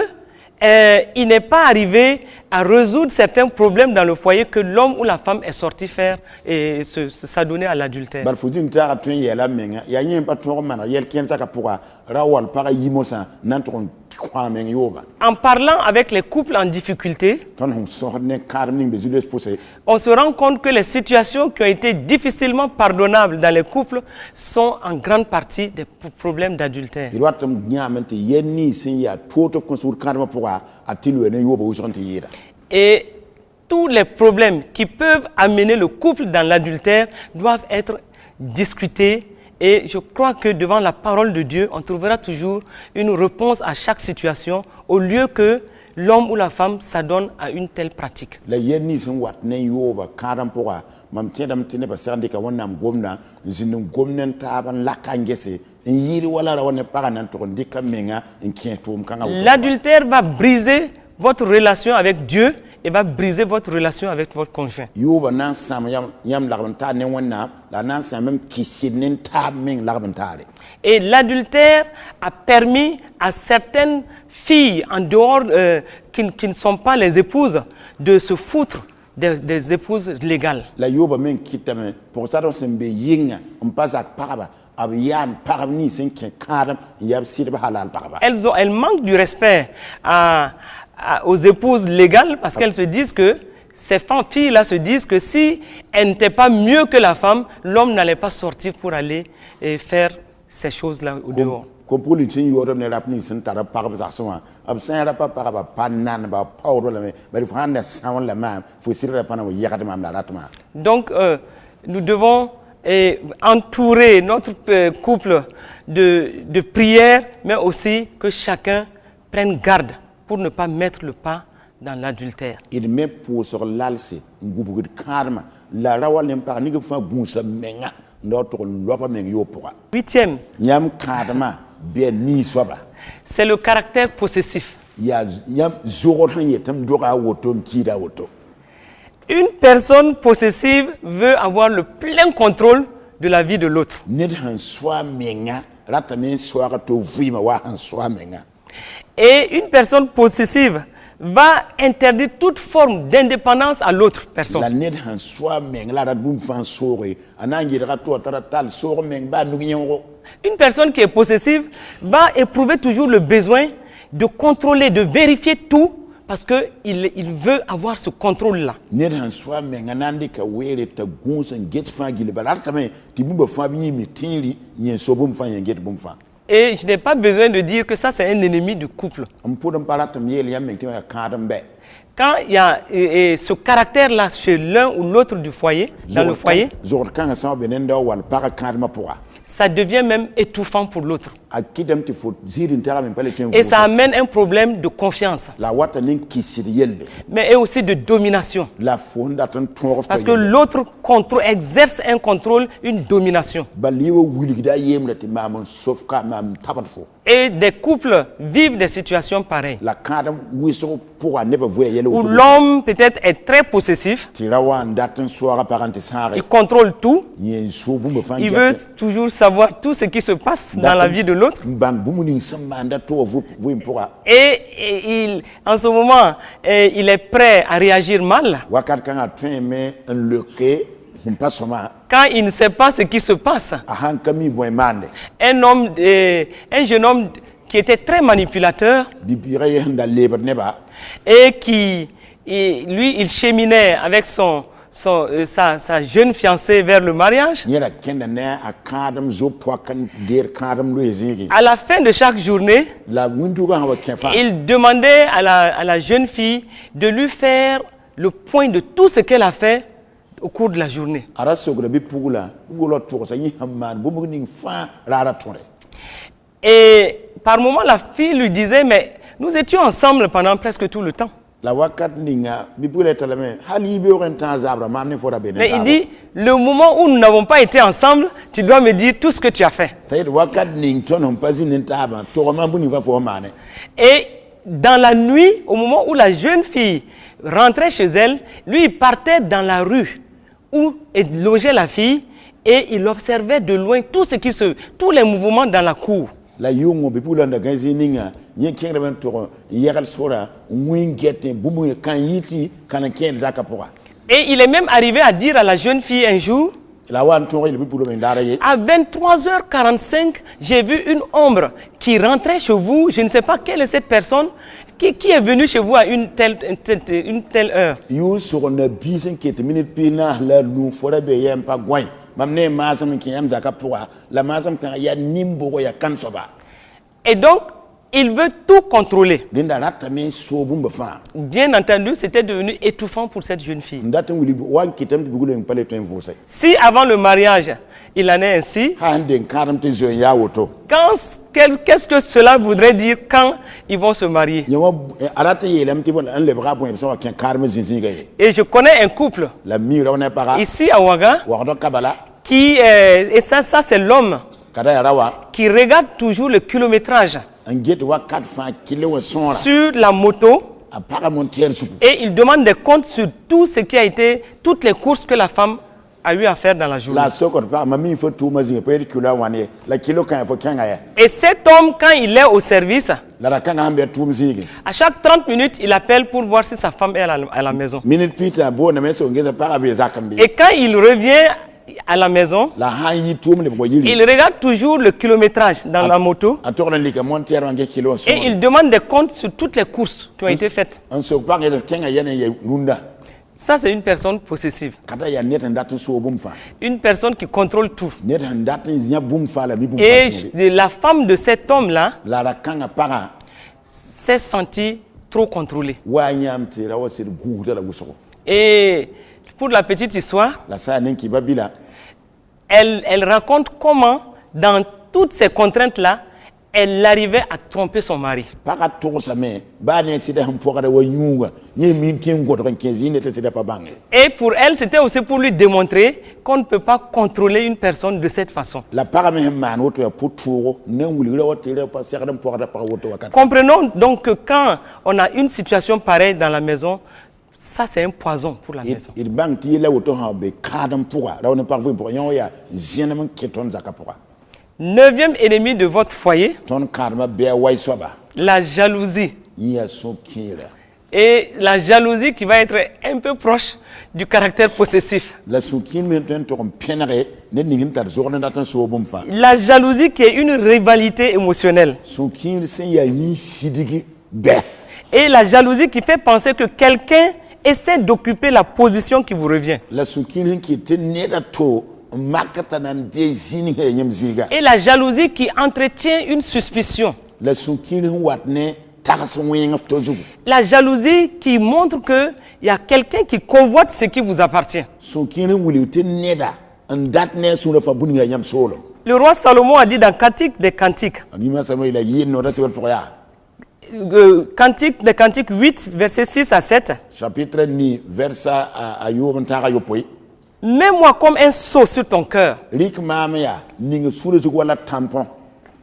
il n'est pas arrivé à résoudre certains problèmes dans le foyer que l'homme ou la femme est sorti faire et s'adonner à l'adultère. bal fo jidin tara tun yela menga ya yin pa to man yel ken taka pourquoi rawal para yimosa nan to kwa men yoba En parlant avec les couples en difficulté, ton hon sorne karmning be jules posé on se rend compte que les situations qui ont été difficilement pardonnables dans les couples sont en grande partie des problèmes d'adultère. il watam nyamente yenni sin ya toto konsur karma pourquoi atilu ne yoba usonte yira Et tous les problèmes qui peuvent amener le couple dans l'adultère doivent être discutés. Et je crois que devant la parole de Dieu, on trouvera toujours une réponse à chaque situation au lieu que l'homme ou la femme s'adonne à une telle pratique. la yenni sin wat ne yoba karam pourquoi mam tedam tine ba sande ka wonnam gomna zinu gomnen taban lakangese en yiri wala ra wonne para nan to ndika menga en kientum kanga L'adultère va briser votre relation avec Dieu et va briser votre relation avec votre conjoint. yoba nan sam yam lagban ta ne wonna la nan sam même kisinen tab men lagban tare Et l'adultère a permis à certaines filles en dehors qui ne sont pas les épouses de se foutre des épouses légales. la yoba men kitame pour ça don sembe yinga on passe à paraba ab yan parabni sin ke karam yab sirba halal paraba Elles manquent du respect aux épouses légales parce qu'elles se disent que ces filles-là se disent que si elles n'étaient pas mieux que la femme, l'homme n'allait pas sortir pour aller faire ces choses-là au dehors. comme pour l'utile yoram ne rapni sin tara paraba sa soma ab san ra pa paraba panan ba pawro la me bari fa na sawon la ma fo sirra pana wo yakata mam la ratma Donc, nous devons entourer notre couple de prières, mais aussi que chacun prenne garde pour ne pas mettre le pas dans l'adultère. il me pour sur l'alse ngubu karma la rawal ne pa ni fa gunsa menga ndo to lopa men yo pourquoi Huitième, nyam kadama be ni soba c'est le caractère possessif. ya yam zoro tan yetam doga woto kida woto Une personne possessive veut avoir le plein contrôle de la vie de l'autre. ned han swa menga rata men swa to vima wa han swa menga Et une personne possessive va interdire toute forme d'indépendance à l'autre personne. la ned han swa menga la rat bum fan sore anangi rato tara tal sore meng ba nu yengo Une personne qui est possessive va éprouver toujours le besoin de contrôler, de vérifier tout parce qu'il veut avoir ce contrôle-là. ned han swa menga nandi ka were ta gunsan get fa gile ba rata men ti bumba fa bi mi tiri yen so bum fa yen get bum fa Et je n'ai pas besoin de dire que ça, c'est un ennemi du couple. on pour en parler tam yel yam meng ti ya kadam be Quand il y a ce caractère-là chez l'un ou l'autre du foyer, dans le foyer, zor kan sa benenda wal para kadma pourquoi ça devient même étouffant pour l'autre. akidam ti fo zirin tara men pale tem Et ça amène un problème de confiance, la wata nin kisir yelle mais aussi de domination. la fonda tan toro Parce que l'autre exerce un contrôle, une domination. baliwo wuligda yemla ti mamon sauf ka mam tabat fo Et des couples vivent des situations pareilles, la kadam wiso pour ne pas voir yelle où l'homme peut-être est très possessif, ti rawan datan soara parente sare il contrôle tout, yen so bumba fan il veut toujours savoir tout ce qui se passe dans la vie de l'autre. ban bumuni samba to vous pour Et en ce moment, il est prêt à réagir mal wakat kan a tun me un leke hum pasoma quand il ne sait pas ce qui se passe. a hankami boy mande Un jeune homme qui était très manipulateur bibire yenda leber neba et lui, il cheminait avec sa jeune fiancée vers le mariage. yera kenda ne a kadam zo pokan der kadam lo ezigi À la fin de chaque journée, la windu ga wa kefa il demandait à la jeune fille de lui faire le point de tout ce qu'elle a fait au cours de la journée. ara sokra bi pugula wolo to sa yi hamman bu mu ning fa rara tore Et par moments, la fille lui disait, mais nous étions ensemble pendant presque tout le temps. la wakat ninga bi pugula talame hali bi oren tan zabra mamne fora be Mais il dit, le moment où nous n'avons pas été ensemble, tu dois me dire tout ce que tu as fait. tayed wakat ning ton on pas nin taba to ma bu ni va fo mane Et dans la nuit, au moment où la jeune fille rentrait chez elle, lui, il partait dans la rue où logeait la fille et il observait de loin tous les mouvements dans la cour. la yongo bi pugula nda ganzi ninga yen kengre ben to yagal sora ngwin gete bu mu kan yiti kan ken zaka poa Et il est même arrivé à dire à la jeune fille un jour, la wan to il bi pugula ndara ye à 23h45, j'ai vu une ombre qui rentrait chez vous. Je ne sais pas quelle est cette personne qui est venue chez vous à une telle heure. yu sur na bisen ket minute pina la nu fora be yem pa gwen mamne masam ki yam zaka poa la masam kan ya nimbo ya kan soba Et donc, il veut tout contrôler. dinda rata men so bu mba Bien entendu, c'était devenu étouffant pour cette jeune fille. ndata wuli wan kitam bi gulen pale to info Si avant le mariage, il en est ainsi, ha den karam te zo ya woto qu'est-ce que cela voudrait dire quand ils vont se marier? yama arata yelam ti bon an le bra bon so kan karma zinzi gaye Et je connais un couple la mira on para ici à Ouaga wa do kabala qui, et ça c'est l'homme kada ya rawa qui regarde toujours le kilométrage an get wa 4 kilo wa sonra sur la moto a para monter su et il demande des comptes sur tout ce qui a été, toutes les courses que la femme a eu à faire dans la journée. la sokor pa mami faut tout mazi pe kilo wane la kilo kan fo kanga ya Et cet homme, quand il est au service, la rakanga ambe tout mzigi à chaque 30 minutes, il appelle pour voir si sa femme est à la maison. minute pita bo na meso ngeza para be zakambi Et quand il revient à la maison, la hanyi tout le boyili il regarde toujours le kilométrage dans la moto a torna lika monter wange kilo so et il demande des comptes sur toutes les courses qui ont été faites. an so pa ngeza kenga yene ye lunda Ça, c'est une personne possessive. kada ya net ndatu so bum fa Une personne qui contrôle tout. net ndatu nya bum fa la bi bum Et fa la femme de cet homme-là la rakanga para s'est sentie trop contrôlée. wa nyam ti rawa sir guuta la guso Et pour la petite histoire, la sa nenki babila elle raconte comment, dans toutes ces contraintes-là, elle arrivait à tromper son mari. para to sa me ba ne sida ham pokada wa nyunga ye min ken goto kan 15 ne te sida pa bange Et pour elle, c'était aussi pour lui démontrer qu'on ne peut pas contrôler une personne de cette façon. la para me man woto ya puturo ne wuli la woto le pa sekadam pokada pa woto wakata Comprenons donc que quand on a une situation pareille dans la maison, ça c'est un poison pour la maison. il bang ti la woto ha be kadam poka raw ne parfum poka nyo ya jenem keton zaka poka 9e ennemi de votre foyer, ton karma be way soba la jalousie. ya so kira Et la jalousie qui va être un peu proche du caractère possessif. la sukin men ton to penare ne ningin tar zorna datan so bum fa La jalousie qui est une rivalité émotionnelle. sukin sen ya yi sidigi be Et la jalousie qui fait penser que quelqu'un essaie d'occuper la position qui vous revient. la sukin ki te ne da to makata nan de zini he nyem ziga Et la jalousie qui entretient une suspicion. la sukin watne takson wen of toju La jalousie qui montre qu'il y a quelqu'un qui convoite ce qui vous appartient. sukin wuli te ne da ndat ne su la fa buninga nyam solo Le roi Salomon a dit dans Cantique des Cantiques, ani ma sama ila yin no da se wal poya Cantique des Cantiques 8, versets 6 à 7. chapitre ni versa ayub ntaka yopoi Mets-moi comme un sceau sur ton cœur, rik mamya ninga sura zu wala tampon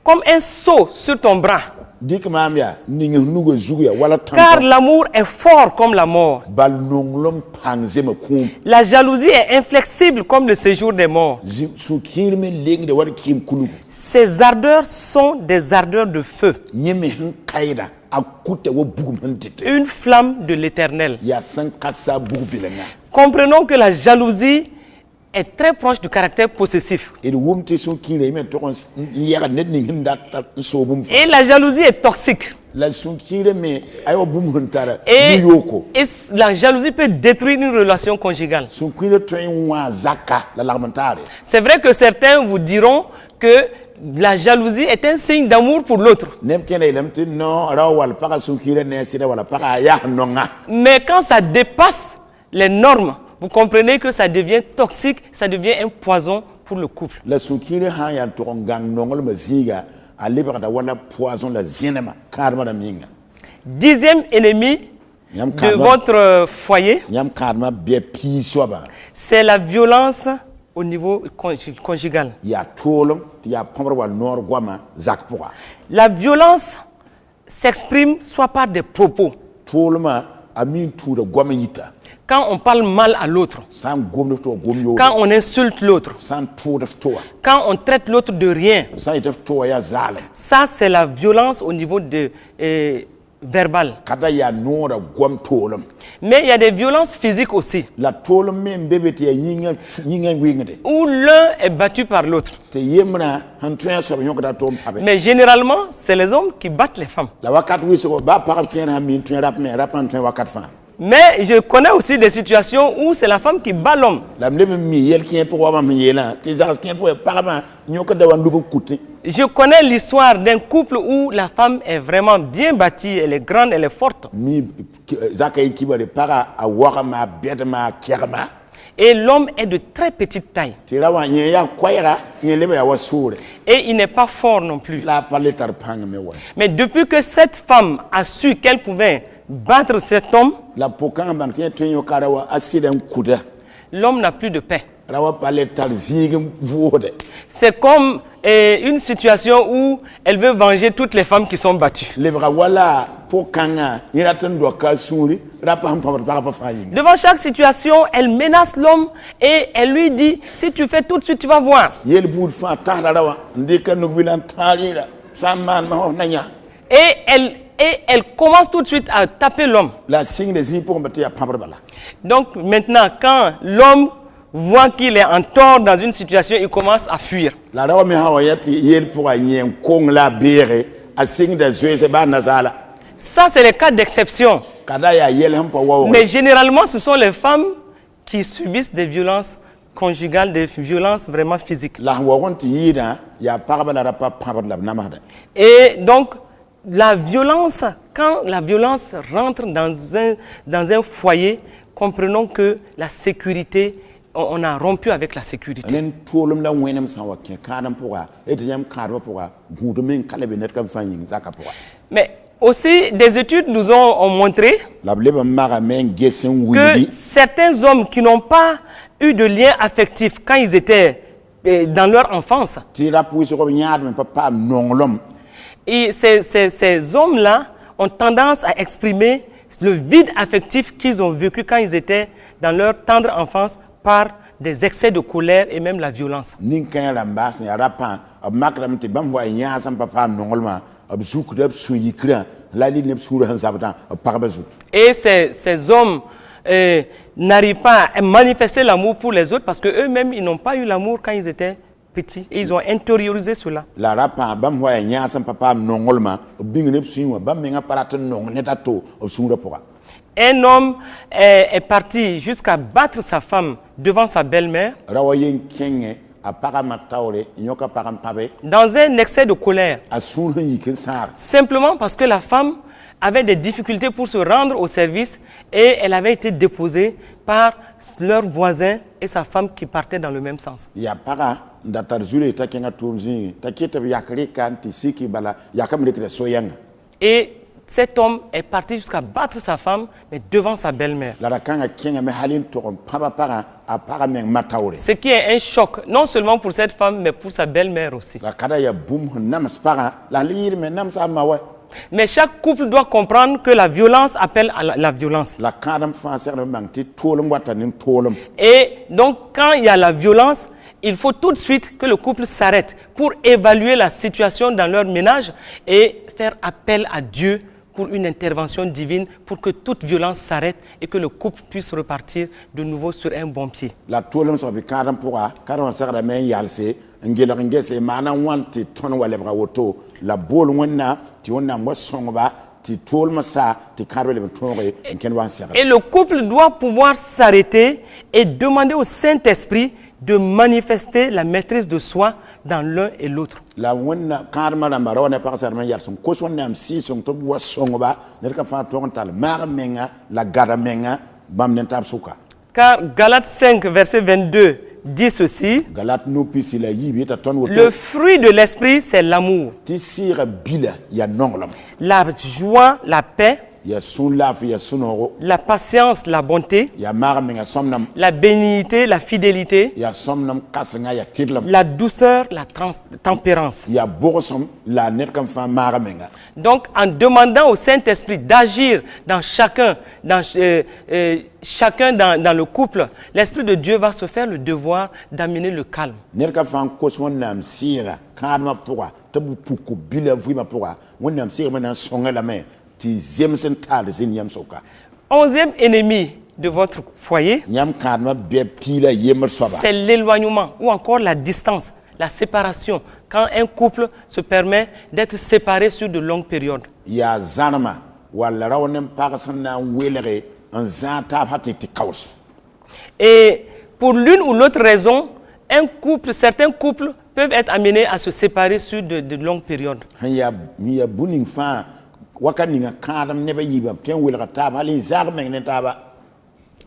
comme un sceau sur ton bras. dik mamya ninga nugo zuya wala Car tampon l'amour est fort comme la mort. bal nonglom pangze ma kum La jalousie est inflexible comme le séjour des morts. su kirme leng de war kim kulu Ses ardeurs sont des ardeurs de feu, nyeme han kaida akute wo bugum hantite une flamme de l'éternel. ya san kasa bugu vilanga Comprenons que la jalousie est très proche du caractère possessif. et wumti su kire me to yaga net ninga ndata so bum fa Et la jalousie est toxique. la su kire me ayo bum hantara Et, nu yoko la jalousie peut détruire une relation conjugale. su kire train wa zaka la lagmentare C'est vrai que certains vous diront que la jalousie est un signe d'amour pour l'autre. nem kene lamti no rawal paka su kire ne sida wala paka ya nonga Mais quand ça dépasse les normes vous comprenez que ça devient toxique, ça devient un poison pour le couple. La soukine ha ya to gang nongol maziga a lebra da wala poison la zinema karma da minga. 10e ennemi de votre foyer, Yam karma be pi soba. c'est la violence au niveau conjugal. Ya tolom ya pamra wal nor gwama zak pourra. La violence s'exprime soit par des propos. Tolma amin tout de gwama yita. Quand on parle mal à l'autre, Sans gom to gom yo. quand on insulte l'autre, Sans tout de toa. quand on traite l'autre de rien, Sans itef toa ya zale. ça c'est la violence au niveau verbal. Kada ya nora gwam tolom. Mais il y a des violences physiques aussi, La tolom men bebe te yinga wingde. où l'un est battu par l'autre. Te yemna hantuen so nyoka da tom pabe. Mais généralement, c'est les hommes qui battent les femmes. La wakat wiso ba para kien ha min tuen rap men rap antuen wakat fa. Mais je connais aussi des situations où c'est la femme qui bat l'homme. La mlebe mi yel kien pour wa mi yela. Te za kien pour para nyoka da wan lubu kuti. Je connais l'histoire d'un couple où la femme est vraiment bien bâtie, elle est grande, elle est forte. Mi zakai kiba de para a wakama bedma kerma. Et l'homme est de très petite taille. Tira wa yen ya kwaira yen lebe ya wasure. Et il n'est pas fort non plus. La parler tar pang me wa. Mais depuis que cette femme a su qu'elle pouvait battre cet homme, La pokan bang tien tuen yo karawa asiden kuda. l'homme n'a plus de paix. Rawa parler tar zigem vuode. C'est comme une situation où elle veut venger toutes les femmes qui sont battues. Lebra wala pokana yiraten do ka suri rapam para fa yin. Devant chaque situation, elle menace l'homme et elle lui dit, si tu fais tout de suite, tu vas voir. Yel bud fa tahla rawa ndika no bilan talira samman ma ho nanya. Et elle commence tout de suite à taper l'homme. La signe des impôts mette ya pamra bala. Donc maintenant, quand l'homme voit qu'il est en tort dans une situation, il commence à fuir. La rawa me hawa yati yel pour yen kong la bere a signe des yeux se ba nazala. Ça, c'est les cas d'exception. Kada ya yel ham pa wa. Mais généralement, ce sont les femmes qui subissent des violences conjugales, des violences vraiment physiques. La wa wonti yida ya parabala rapa pamra la namada. Et donc, la violence, quand la violence rentre dans un foyer, comprenons que la sécurité, on a rompu avec la sécurité. Nen tolum la wenem san wa ken kadam pourra et yam kadwa pourra gudu men kalebe net kam fanyin zaka pourra. Mais aussi, des études nous ont montré La bleba mara men gesen que windi. certains hommes qui n'ont pas eu de lien affectif quand ils étaient dans leur enfance, Tira pour se ko nyaad men papa nonglom. et ces hommes-là ont tendance à exprimer le vide affectif qu'ils ont vécu quand ils étaient dans leur tendre enfance par des excès de colère et même la violence. Nin kan rambas ya rapan ab makram te bam wa nya sam papa nongolma ab zouk de su yikra la li ne su han zabata parba zout. Et ces hommes n'arrivent pas à manifester l'amour pour les autres parce qu'eux-mêmes, ils n'ont pas eu l'amour quand ils étaient petits. Et ils ont intériorisé cela. La rapan bam wa nya sam papa nongolma bing ne su wa bam nga parata nong netato ab su repora. Un homme est parti jusqu'à battre sa femme devant sa belle-mère Rawayen kenge a parama tawle nyoka param pabe dans un excès de colère, a su yikin sar. simplement parce que la femme avait des difficultés pour se rendre au service et elle avait été déposée par leur voisin et sa femme qui partaient dans le même sens. Ya para ndatar zule ta kenga tumzi ta kita yakri kan ti siki bala yakam rekre soyanga. Et cet homme est parti jusqu'à battre sa femme, mais devant sa belle-mère. La rakanga kenga me halin to papa para a para men matawle. Ce qui est un choc, non seulement pour cette femme, mais pour sa belle-mère aussi. La kada ya boum nam spara la lire me nam sa mawa. Mais chaque couple doit comprendre que la violence appelle à la violence. La kadam français de bangti tolum watanin tolum. Et donc, quand il y a la violence, il faut tout de suite que le couple s'arrête pour évaluer la situation dans leur ménage et faire appel à Dieu pour une intervention divine pour que toute violence s'arrête et que le couple puisse repartir de nouveau sur un bon pied. La tolum so bi kadam pourra kadam sagara men yalse ngela ngese mana wanti ton walebra woto la bol wonna ti wonna mo songba ti tolma sa ti karwele tonre ken wan sagara. Et le couple doit pouvoir s'arrêter et demander au Saint-Esprit de manifester la maîtrise de soi dans l'un et l'autre. La wonna karma la marone par sa men yalson ko sonna am si son to wa songba ne ka fa ton tal mar menga la gara menga bam nen tab suka. Car Galates 5, verset 22 dit ceci. Galat no pisi la yibi ta ton woto. Le fruit de l'esprit, c'est l'amour, Ti sira bila ya nonglam. la joie, la paix, Ya sun laf ya sunoro. la patience, la bonté, Ya mara menga somnam. la bénignité, la fidélité, Ya somnam kasenga ya tidlam. la douceur, la tempérance. Ya bogosom la net kam fa mara menga. Donc, en demandant au Saint-Esprit d'agir dans chacun, dans le couple, l'Esprit de Dieu va se faire le devoir d'amener le calme. Net kam fa koswon nam sira kadma pourwa tabu puku bila vuima pourwa. Won nam sira mena songa la main. Ti zemsen tal zin yam soka. 11e ennemi de votre foyer, Yam kadma be pila yemer soba. c'est l'éloignement ou encore la distance, la séparation, quand un couple se permet d'être séparé sur de longues périodes. Ya zanama wala rawonem pagasan na welere en zanta hati ti kaus. Et pour l'une ou l'autre raison, certains couples peuvent être amenés à se séparer sur de longues périodes. Ya buning fa wakaninga kadam neba yiba ten welere taba halin zagmeng ne taba.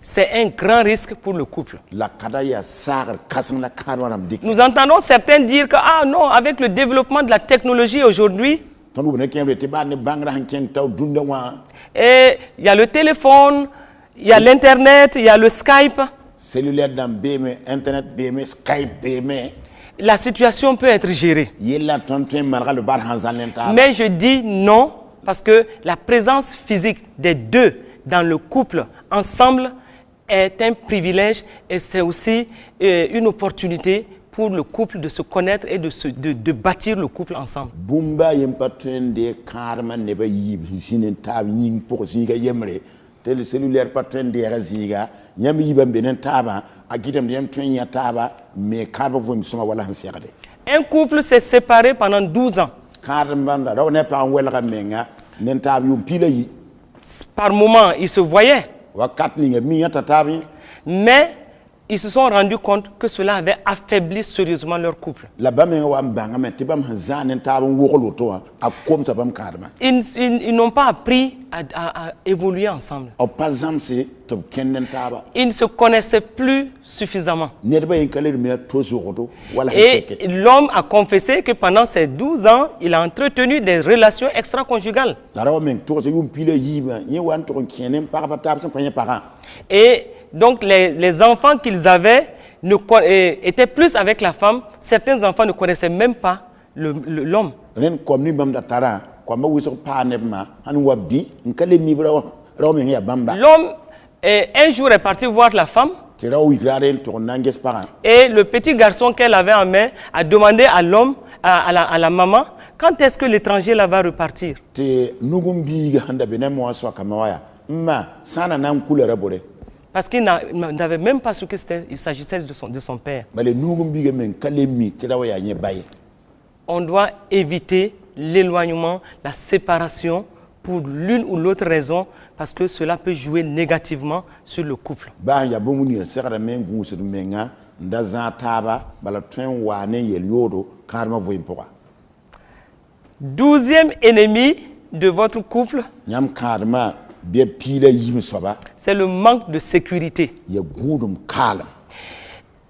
C'est un grand risque pour le couple. La kadaya sagar kasan la kadwaram dik. Nous entendons certains dire que, ah non, avec le développement de la technologie aujourd'hui, Ton wona kemre te ba ne bangra han ken taw dunda wa. et il y a le téléphone, il y a l'Internet, il y a le Skype, Cellulaire dam beme internet beme Skype beme. la situation peut être gérée. Yella ton ten marga le bar hanzan lenta. Mais je dis non, parce que la présence physique des deux dans le couple ensemble est un privilège et c'est aussi une opportunité pour le couple de se connaître et de bâtir le couple ensemble. Bumba yem patren de karma neba yib hisinen tab ying pour ziga yemre. Tel cellulaire patren de raziga yam yibam benen taba akitam yam twen ya taba mais karba vum soma wala han sekade. Un couple s'est séparé pendant 12 ans. Karba da do ne pa welga menga nen tab yum pila yi. Par moment, ils se voyaient, Wakat ni nga mi yata tabi. mais ils se sont rendus compte que cela avait affaibli sérieusement leur couple. La bamenga wa mbanga men tibam hanzan tab wogolo to a kom sa bam karma. Ils n'ont pas appris à évoluer ensemble. O pazamse to kenen taba. Ils ne se connaissaient plus suffisamment. Nedba yinkale me to zogodo wala Et hanseke. l'homme a confessé que pendant ces 12 ans, il a entretenu des relations extra-conjugales. La raw men to yum pila yiba ye wan to kenen par tab son premier parent. Et donc les enfants qu'ils avaient étaient plus avec la femme. Certains enfants ne connaissaient même pas l'homme. Ren comme ni bam da tara ko ma wiso pa nebma han wabdi nkale mi raw men ya bamba. L'homme, un jour, est parti voir la femme. Ti raw wi graren to nanges parent. Et le petit garçon qu'elle avait en main a demandé à l'homme, à la maman, quand est-ce que l'étranger là va repartir? Te nugum bi ga handa benen mo so kamawaya. Ma sana nam couleur bore. Parce qu'il n'avait même pas su que il s'agissait de son père. Bale nugum bi ga men kale mi ti raw ya nye baye. On doit éviter l'éloignement, la séparation pour l'une ou l'autre raison, parce que cela peut jouer négativement sur le couple. Ba ya bomu ni sekara men gunsu menga ndaza taba bala twen wane yel yodo karma voyim poka. 12e ennemi de votre couple, Nyam karma be pila yim soba c'est le manque de sécurité. ya gudum kala.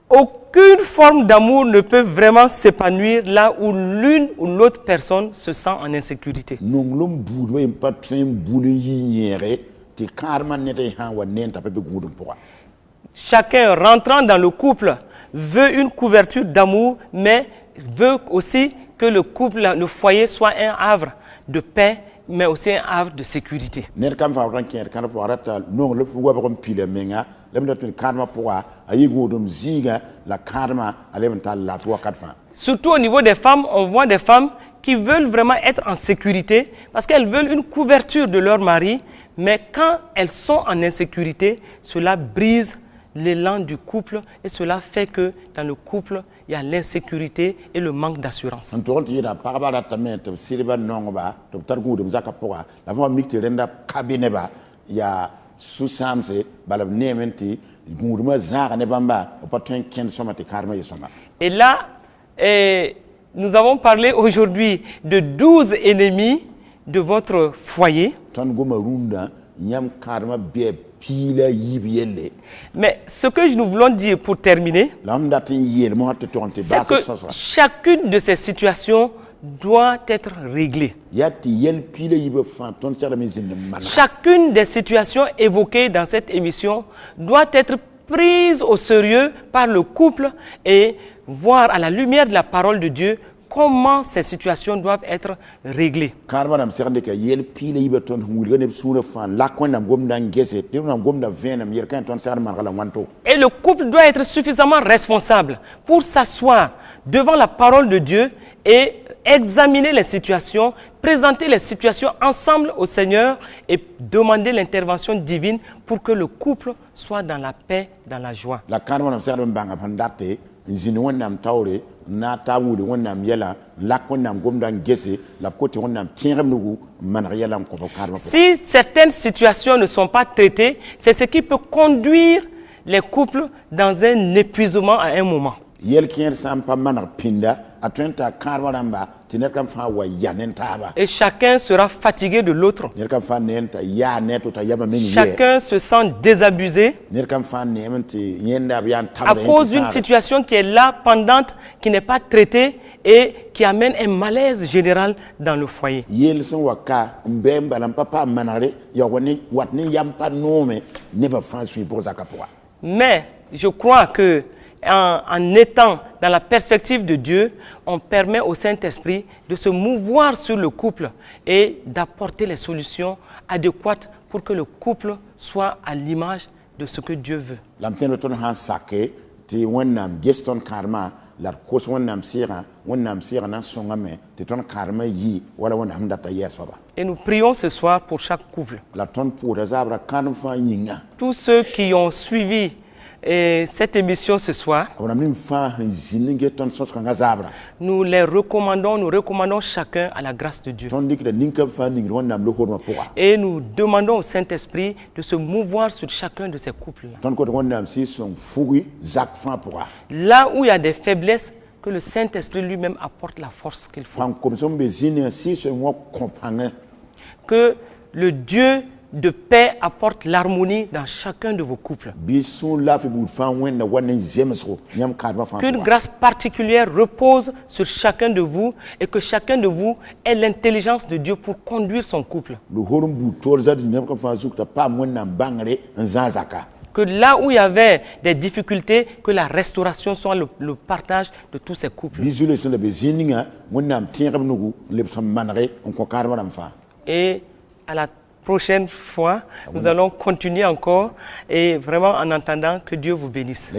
Aucune forme d'amour ne peut vraiment s'épanouir là où l'une ou l'autre personne se sent en insécurité. Nonglom budwe patren bulu yere ti karma nete han wa nenta pe gudum poka. Chacun rentrant dans le couple veut une couverture d'amour, mais veut aussi que le couple, le foyer soit un havre de paix, mais aussi un havre de sécurité. Ner kam fa ran ker kan po arata non le fuwa ba kom pile menga lem da tun karma poka ayi gudum ziga la karma alem ta la fuwa kat fa. Surtout au niveau des femmes, on voit des femmes qui veulent vraiment être en sécurité parce qu'elles veulent une couverture de leur mari, mais quand elles sont en insécurité, cela brise l'élan du couple et cela fait que dans le couple, il y a l'insécurité et le manque d'assurance. On tourne tira parabara tamet siriba nongba to targudum zaka poka la fama mikti renda kabineba ya susamse bala nementi guduma zaka ne bamba o patun ken somati karma yesoma. Et là, nous avons parlé aujourd'hui de 12 ennemis de votre foyer. Tan goma runda yam karma be pila yibielle. Mais ce que nous voulons dire pour terminer, c'est que chacune de ces situations doit être réglée. Chacune des situations évoquées dans cette émission doit être prise au sérieux par le couple et voir à la lumière de la parole de Dieu comment ces situations doivent être réglées. Et le couple doit être suffisamment responsable pour s'asseoir devant la parole de Dieu et examiner les situations, présenter les situations ensemble au Seigneur et demander l'intervention divine pour que le couple soit dans la paix, dans la joie. Si certaines situations ne sont pas traitées, c'est ce qui peut conduire les couples dans un épuisement à un moment. Et chacun sera fatigué de l'autre. Chacun se sent désabusé à cause d'une situation qui est là, pendante, qui n'est pas traitée et qui amène un malaise général dans le foyer. Mais je crois que en étant dans la perspective de Dieu, on permet au Saint-Esprit de se mouvoir sur le couple et d'apporter les solutions adéquates pour que le couple soit à l'image de ce que Dieu veut. Et nous prions ce soir pour chaque couple. Tous ceux qui ont suivi cette émission ce soir, nous les recommandons, nous recommandons chacun à la grâce de Dieu. Et nous demandons au Saint-Esprit de se mouvoir sur chacun de ces couples-là. Là où il y a des faiblesses, que le Saint-Esprit lui-même apporte la force qu'il faut. Que le Dieu de paix apporte l'harmonie dans chacun de vos couples. Qu'une grâce particulière repose sur chacun de vous et que chacun de vous ait l'intelligence de Dieu pour conduire son couple. Que là où il y avait des difficultés, que la restauration soit le partage de tous ces couples. Et à la prochaine fois, nous allons continuer encore et vraiment en attendant que Dieu vous bénisse.